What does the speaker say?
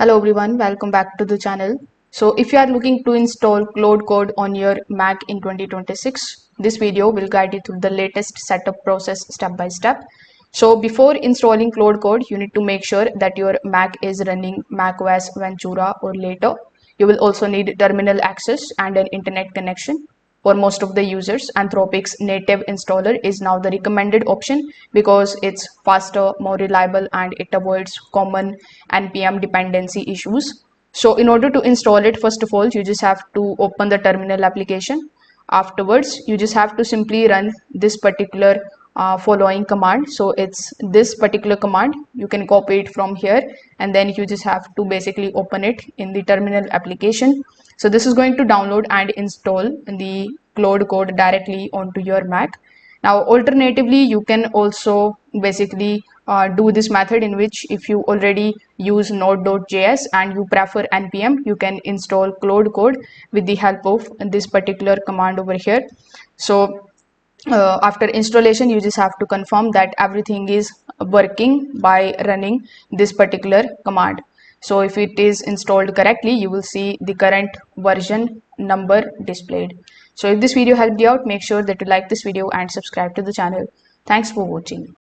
Hello everyone, welcome back to the channel. So if you are looking to install Claude Code on your Mac in 2026, this video will guide you through the latest setup process step by step. So before installing Claude Code, you need to make sure that your Mac is running macOS Ventura or later. You will also need terminal access and an internet connection. For most of the users, Anthropic's native installer is now the recommended option because it's faster, more reliable, and it avoids common npm dependency issues. So in order to install it, first of all, you just have to open the terminal application. Afterwards, you just have to simply run this particular following command. So it's this particular command. You can copy it from here, and then you just have to basically open it in the terminal application. So this is going to download and install the Claude Code directly onto your Mac. Now alternatively, you can also basically do this method in which if you already use node.js and you prefer npm, you can install Claude Code with the help of this particular command over here. So after installation, you just have to confirm that everything is working by running this particular command. So if it is installed correctly, you will see the current version number displayed. So if this video helped you out, make sure that you like this video and subscribe to the channel. Thanks for watching.